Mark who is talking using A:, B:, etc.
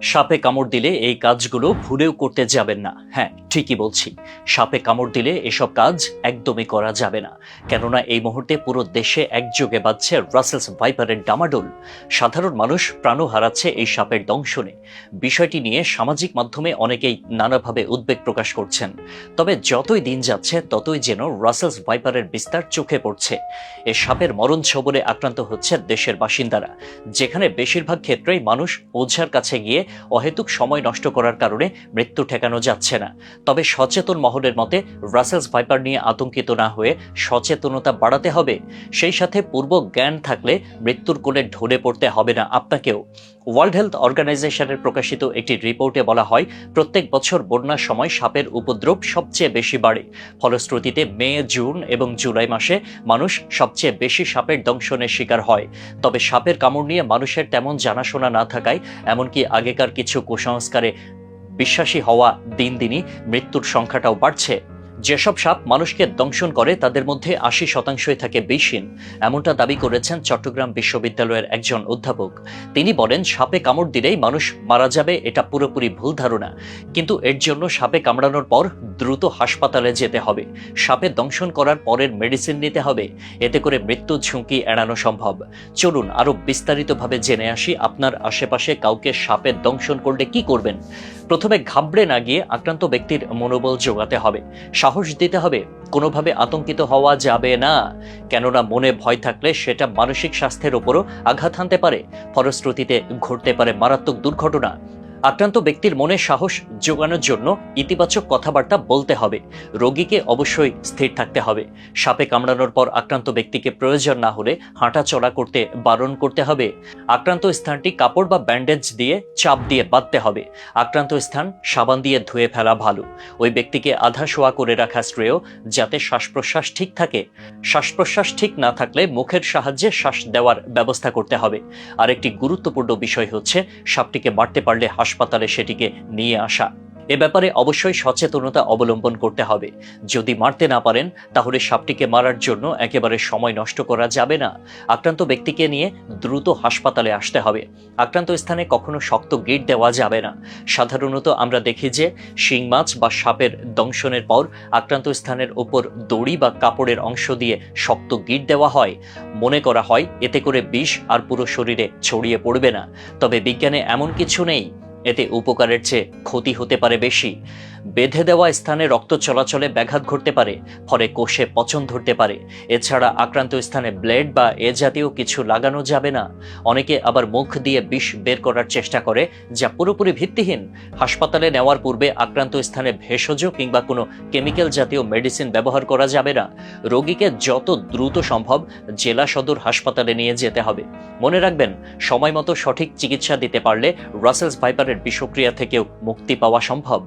A: সাপে কামড় দিলে এই কাজগুলো ভুলেও করতে যাবেন না। হ্যাঁ, ঠিকই বলছি, সাপে কামড় দিলে এসব কাজ একদমই করা যাবে না। কেননা এই মুহূর্তে পুরো দেশে একযোগে বাজছে রাসেলস ভাইপারের ডামাডোল। সাধারণ মানুষ প্রাণও হারাচ্ছে এই সাপের দংশনে। বিষয়টি নিয়ে সামাজিক মাধ্যমে অনেকেই নানাভাবে উদ্বেগ প্রকাশ করছেন। তবে যতই দিন যাচ্ছে ততই যেন রাসেলস ভাইপারের বিস্তার চোখে পড়ছে। এ সাপের মরণ ছোবলে আক্রান্ত হচ্ছে দেশের বাসিন্দারা, যেখানে বেশিরভাগ ক্ষেত্রেই মানুষ ওঝার কাছে গিয়ে অহেতুক সময় নষ্ট করার কারণে মৃত্যু ঠেকানো যাচ্ছে না। তবে সচেতন মহলের মতে রাসেলস ভাইপার নিয়ে আতঙ্কিত না হয়ে সচেতনতা বাড়াতে হবে। সেই সাথে পূর্ব জ্ঞান থাকলে মৃত্যুর কোলে ঢলে পড়তে হবে না আপনাকেও। ওয়ার্ল্ড হেলথ অর্গানাইজেশনের প্রকাশিত একটি রিপোর্টে বলা হয়, প্রত্যেক বছর বন্যার সময় সাপের উপদ্রব সবচেয়ে বেশি বাড়ে। ফলশ্রুতিতে মে, জুন এবং জুলাই মাসে মানুষ সবচেয়ে বেশি সাপের দংশনের শিকার হয়। তবে সাপের কামড় নিয়ে মানুষের তেমন জানাশোনা না থাকায়, এমনকি আগেকার কিছু কুসংস্কারে বিশ্বাসী হওয়া দিন দিনই মৃত্যুর সংখ্যাটাও বাড়ছে। যেসব সাপ মানুষকে দংশন করে তাদের মধ্যে 80%ই থাকে বিষহীন, এমনটা দাবি করেছেন চট্টগ্রাম বিশ্ববিদ্যালয়ের একজন অধ্যাপক। তিনি বলেন, সাপে কামড় দিলেই মানুষ মারা যাবে এটা পুরোপুরি ভুল ধারণা। কিন্তু এর জন্য সাপে কামড়ানোর পর দ্রুত হাসপাতালে যেতে হবে। সাপে দংশন করার পরের মেডিসিন নিতে হবে। এতে করে মৃত্যুর ঝুঁকি এড়ানো সম্ভব। চলুন আরো বিস্তারিতভাবে জেনে আসি, আপনার আশেপাশে কাউকে সাপে দংশন করলে কি করবেন। প্রথমে ঘাবড়ে না গিয়ে আক্রান্ত ব্যক্তির মনোবল জোগাতে হবে, সাহস দিতে হবে। কোনোভাবে আতঙ্কিত হওয়া যাবে না, কেননা মনে ভয় থাকলে সেটা মানসিক স্বাস্থ্যের উপরও আঘাত হানতে পারে। ফলশ্রুতিতে ঘটতে পারে মারাত্মক দুর্ঘটনা। আক্রান্ত ব্যক্তির মনে সাহস জোগানোর জন্য ইতিবাচক কথাবার্তা বলতে হবে। রোগীকে অবশ্যই স্থির থাকতে হবে। সাপে কামড়ানোর পর আক্রান্ত ব্যক্তিকে প্রয়োজন না হলে হাঁটা চলা করতে বারণ করতে হবে। আক্রান্ত স্থানটি কাপড় বা ব্যান্ডেজ দিয়ে চাপ দিয়ে বাঁধতে হবে। আক্রান্ত স্থান সাবান দিয়ে ধুয়ে ফেলা ভালো। ওই ব্যক্তিকে আধা শোয়া করে রাখা শ্রেয়, যাতে শ্বাস প্রশ্বাস ঠিক থাকে। শ্বাস প্রশ্বাস ঠিক না থাকলে মুখের সাহায্যে শ্বাস দেওয়ার ব্যবস্থা করতে হবে। আরেকটি গুরুত্বপূর্ণ বিষয় হচ্ছে, সাপটিকে মারতে পারলে হাসপাতালে সেটিকে নিয়ে আসা। এ ব্যাপারে অবশ্যই সচেতনতা অবলম্বন করতে হবে। যদি মারতে না পারেন তাহলে সাপটিকে মারার জন্য একেবারে সময় নষ্ট করা যাবে না। আক্রান্ত ব্যক্তিকে নিয়ে দ্রুত হাসপাতালে আসতে হবে। আক্রান্ত স্থানে কখনো শক্ত গিঁট দেওয়া যাবে না। সাধারণত আমরা দেখি যে শিং মাছ বা সাপের দংশনের পর আক্রান্ত স্থানের উপর দড়ি বা কাপড়ের অংশ দিয়ে শক্ত গিঁট দেওয়া হয়। মনে করা হয় এতে করে বিষ আর পুরো শরীরে ছড়িয়ে পড়বে না। তবে বিজ্ঞানে এমন কিছু নেই। এতে উপকারের চেয়ে ক্ষতি হতে পারে বেশি। বেঁধে দেওয়া স্থানে রক্ত চলাচলে ব্যাঘাত ঘটতে পারে, ফলে কোষে পচন ধরতে পারে। এছাড়া আক্রান্ত স্থানে ব্লেড বা এ জাতীয় কিছু লাগানো যাবে না। অনেকে আবার মুখ দিয়ে বিষ বের করার চেষ্টা করে, যা পুরোপুরি ভিত্তিহীন। হাসপাতালে নেওয়ার পূর্বে আক্রান্ত স্থানে ভেষজ কিংবা কোনো কেমিক্যাল জাতীয় মেডিসিন ব্যবহার করা যাবে না। রোগীকে যত দ্রুত সম্ভব জেলা সদর হাসপাতালে নিয়ে যেতে হবে। মনে রাখবেন, সময় মতো সঠিক চিকিৎসা দিতে পারলে রাসেলস ভাইপারের বিষক্রিয়া থেকেও মুক্তি পাওয়া সম্ভব।